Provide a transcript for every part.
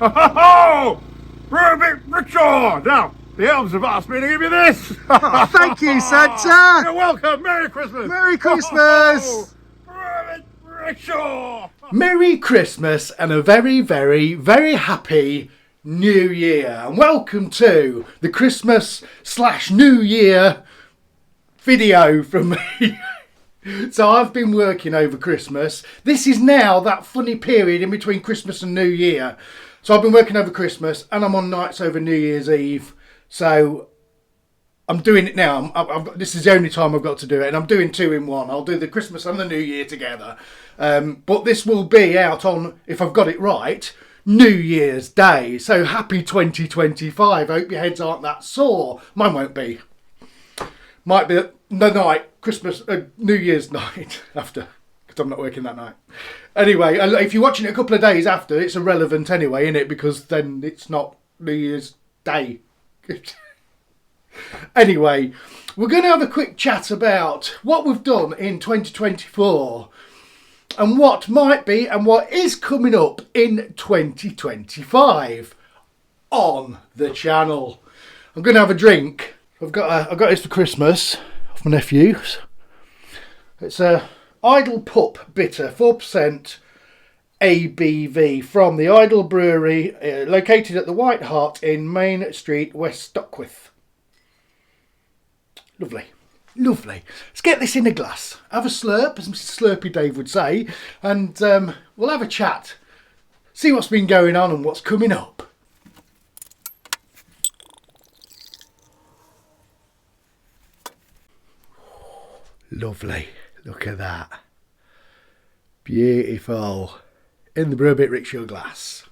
ho! Rubik Rickshaw! Now, the elves have asked me to give you this! Thank you, Santa! You're welcome! Merry Christmas! Merry Christmas! Rubik Rickshaw! Merry Christmas and a very, very, very happy New Year. And welcome to the Christmas/New Year video from me. So I've been working over Christmas. This is now that funny period in between Christmas and New Year. So I've been working over Christmas and I'm on nights over New Year's Eve. So I'm doing it now. This is the only time I've got to do it, and I'm doing 2 in 1. I'll do the Christmas and the New Year together. But this will be out on, if I've got it right, New Year's Day. So happy 2025. I hope your heads aren't that sore. Mine won't be. Might be the night, New Year's night after, because I'm not working that night. Anyway, if you're watching it a couple of days after, it's irrelevant anyway, isn't it? Because then it's not New Year's Day. Anyway, we're going to have a quick chat about what we've done in 2024 and what might be and what is coming up in 2025 on the channel. I'm going to have a drink. I've got this for Christmas off my nephews. It's a Idle Pup Bitter, 4% ABV from the Idle Brewery, located at the White Hart in Main Street, West Stockwith. Lovely. Lovely. Let's get this in a glass. Have a slurp, as Mr. Slurpy Dave would say, and we'll have a chat. See what's been going on and what's coming up. Lovely. Look at that. Beautiful. In the Rubik Rickshaw glass.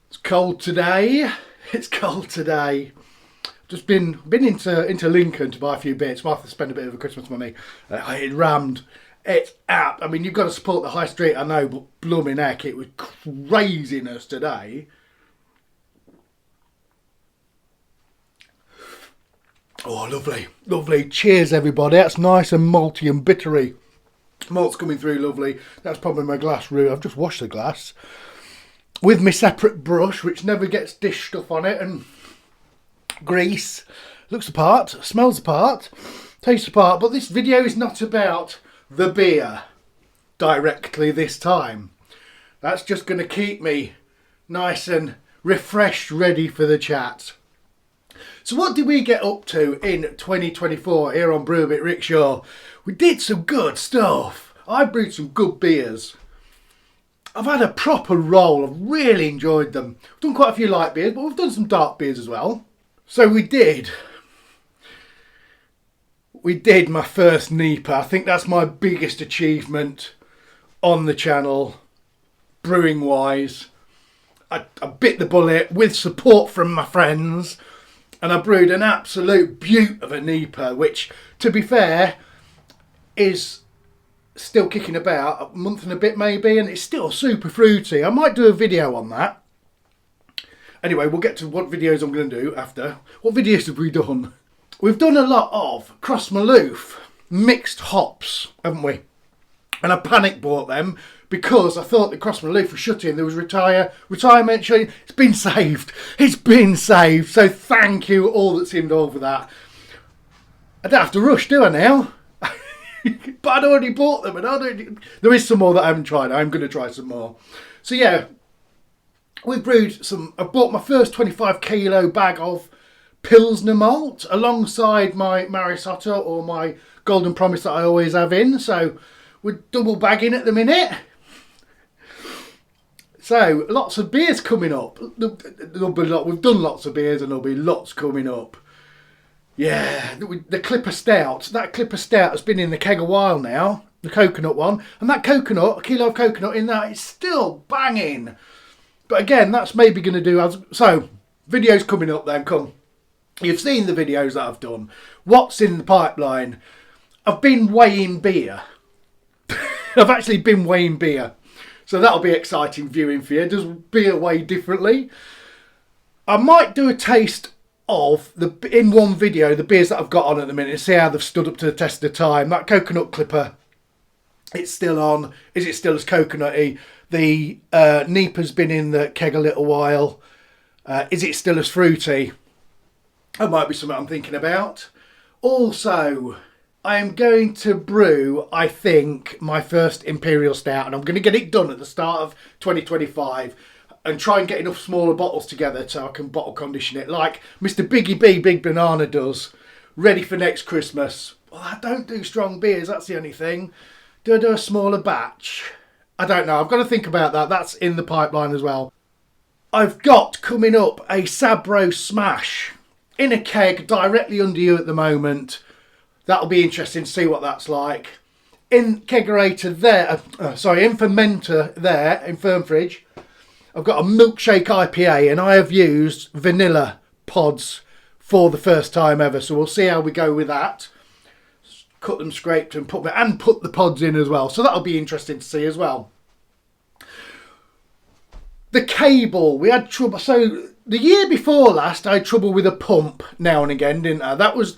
It's cold today. It's cold today. Just been into Lincoln to buy a few bits. Might have to spend a bit of Christmas money. It rammed it out. I mean, you've got to support the high street, I know, but blooming heck, it was craziness today. Oh, lovely, lovely. Cheers, everybody. That's nice and malty and bittery. Malt's coming through lovely. That's probably my glass roux. I've just washed the glass with my separate brush, which never gets dish stuff on it, and grease. Looks the part, smells the part, tastes the part. But this video is not about the beer directly this time. That's just going to keep me nice and refreshed, ready for the chat. So what did we get up to in 2024 here on Rubik Rickshaw? We did some good stuff. I brewed some good beers. I've had a proper roll. I've really enjoyed them. We've done quite a few light beers, but we've done some dark beers as well. So we did my first NEPA. I think that's my biggest achievement on the channel, brewing wise. I bit the bullet with support from my friends. And I brewed an absolute beaut of a NEPA, which, to be fair, is still kicking about, a month and a bit maybe, and it's still super fruity. I might do a video on that. Anyway, we'll get to what videos I'm going to do after. What videos have we done? We've done a lot of Cross Maloof mixed hops, haven't we? And I panic bought them because I thought the Cross Maloof was shutting. There was retirement shutting. It's been saved. It's been saved. So thank you all that's involved with that. I don't have to rush, do I now? But I'd already bought them, and there is some more that I haven't tried. I'm going to try some more. So yeah, we've brewed some. I bought my first 25 kilo bag of Pilsner malt alongside my Marisotto or my Golden Promise that I always have in. So we're double bagging at the minute. So lots of beers coming up. There'll be we've done lots of beers, and there'll be lots coming up. Yeah, the Clipper Stout. That Clipper Stout has been in the keg a while now. The coconut one. And that coconut, a kilo of coconut in that, is still banging. But again, that's maybe going to do... So, videos coming up then, come. You've seen the videos that I've done. What's in the pipeline? I've been weighing beer. I've actually been weighing beer. So that'll be exciting viewing for you. Does beer weigh differently? I might do a taste of in one video the beers that I've got on at the minute and see how they've stood up to the test of time. That Coconut Clipper It's still on. Is it still as coconutty? The Nipa's been in the keg a little while. Is it still as fruity? That might be something I'm thinking about. Also, I am going to brew, I think, my first Imperial Stout, and I'm going to get it done at the start of 2025 and try and get enough smaller bottles together so I can bottle condition it like Mr. Biggie B Big Banana does, ready for next Christmas. Well, I don't do strong beers, that's the only thing. Do I do a smaller batch? I don't know, I've got to think about that. That's in the pipeline as well. I've got coming up a Sabro Smash in a keg directly under you at the moment. That'll be interesting to see what that's like. In kegerator there, in fermenter there, in firm fridge, I've got a milkshake IPA, and I have used vanilla pods for the first time ever. So we'll see how we go with that. Cut them, scraped, and put the pods in as well. So that'll be interesting to see as well. The cable, we had trouble. So the year before last, I had trouble with a pump now and again, didn't I? That was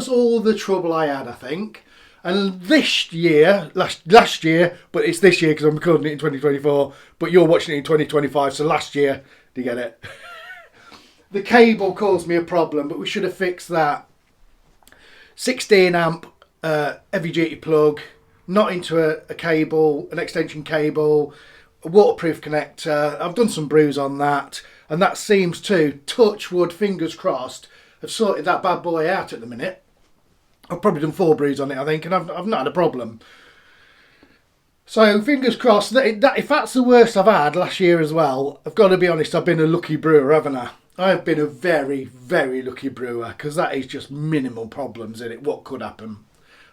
all the trouble I had, I think. And this year, last year, but it's this year because I'm recording it in 2024, but you're watching it in 2025, so last year, do you get it? The cable caused me a problem, but we should have fixed that. 16 amp heavy duty plug, not into a cable, an extension cable, a waterproof connector. I've done some brews on that, and that seems to, touch wood, fingers crossed, have sorted that bad boy out at the minute. I've probably done 4 brews on it, I think, and I've not had a problem. So fingers crossed that if that's the worst I've had last year as well, I've got to be honest, I've been a lucky brewer, haven't I? I've been a very, very lucky brewer, because that is just minimal problems in it. What could happen?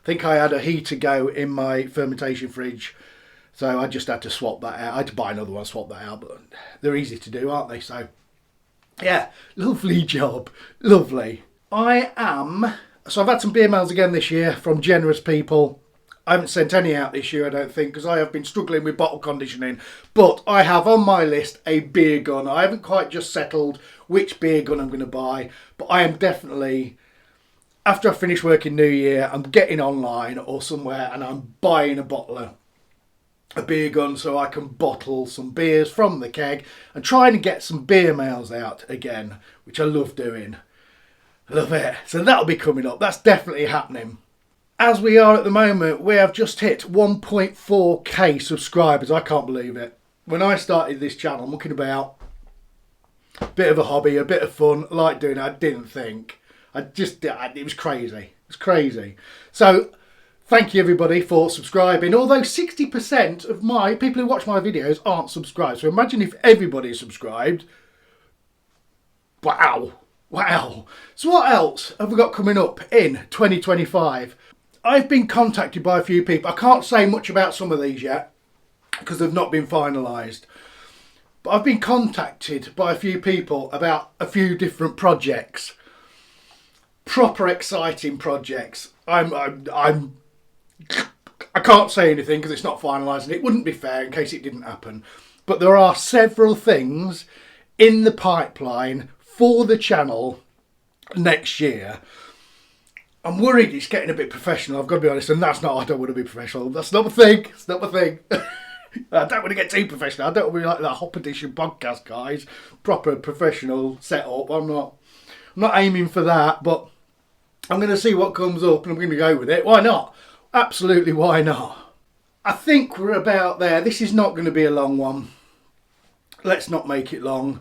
I think I had a heater go in my fermentation fridge, so I just had to swap that out. I had to buy another one, swap that out, but they're easy to do, aren't they? So, yeah, lovely job. Lovely. So I've had some beer mails again this year from generous people. I haven't sent any out this year, I don't think, because I have been struggling with bottle conditioning. But I have on my list a beer gun. I haven't quite just settled which beer gun I'm going to buy, but I am definitely, after I finish work in New Year, I'm getting online or somewhere and I'm buying a bottle of a beer gun so I can bottle some beers from the keg and trying to get some beer mails out again, which I love doing. I love it. So that'll be coming up. That's definitely happening. As we are at the moment, we have just hit 1.4k subscribers. I can't believe it. When I started this channel, I'm looking about a bit of a hobby, a bit of fun, I like doing it. I didn't think. It was crazy. It was crazy. So thank you everybody for subscribing. Although 60% of my people who watch my videos aren't subscribed. So imagine if everybody subscribed. Wow. Wow. So what else have we got coming up in 2025? I've been contacted by a few people. I can't say much about some of these yet because they've not been finalised. But I've been contacted by a few people about a few different projects. Proper exciting projects. I can't say anything because it's not finalised and it wouldn't be fair in case it didn't happen. But there are several things in the pipeline for the channel next year. I'm worried it's getting a bit professional, I've got to be honest, and I don't want to be professional. That's not my thing. It's not my thing. I don't want to get too professional. I don't want to be like that Hop Edition podcast guys. Proper professional setup. I'm not aiming for that, but I'm going to see what comes up and I'm going to go with it. Why not? Absolutely, why not? I think we're about there. This is not going to be a long one. Let's not make it long.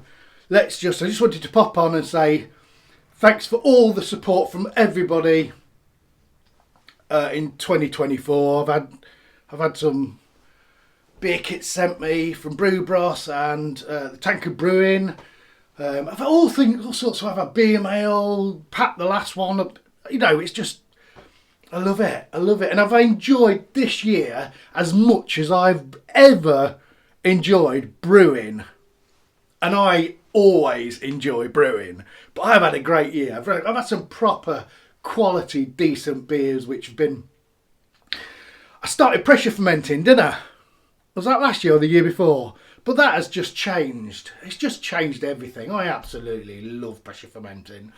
I just wanted to pop on and say thanks for all the support from everybody in 2024. I've had some beer kits sent me from Brew Bros and the Tanker Brewing. I've had all sorts. I've had beer mail, Pat the last one. You know, it's just, I love it. I love it. And I've enjoyed this year as much as I've ever enjoyed brewing. And I always enjoy brewing, but I've had a great year. I've had some proper quality, decent beers, which have been... I started pressure fermenting, didn't I? Was that last year or the year before? But that has just changed. It's just changed everything. I absolutely love pressure fermenting.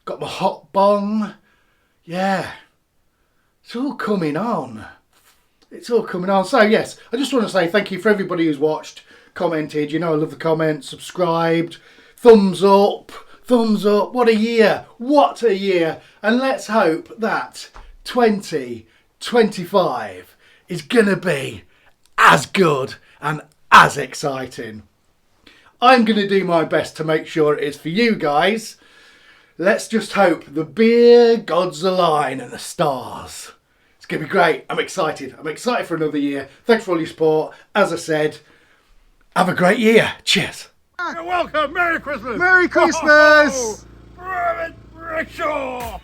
Got my hot bong. Yeah. It's all coming on. It's all coming on. So yes, I just want to say thank you for everybody who's watched, commented. You know I love the comments, subscribed, thumbs up. Thumbs up. What a year. What a year. And let's hope that 2025 is going to be as good and as exciting. I'm going to do my best to make sure it is for you guys. Let's just hope the beer gods align and the stars. It's going to be great. I'm excited. I'm excited for another year. Thanks for all your support. As I said, have a great year. Cheers. You're welcome. Merry Christmas. Merry Christmas! Robert Rickshaw.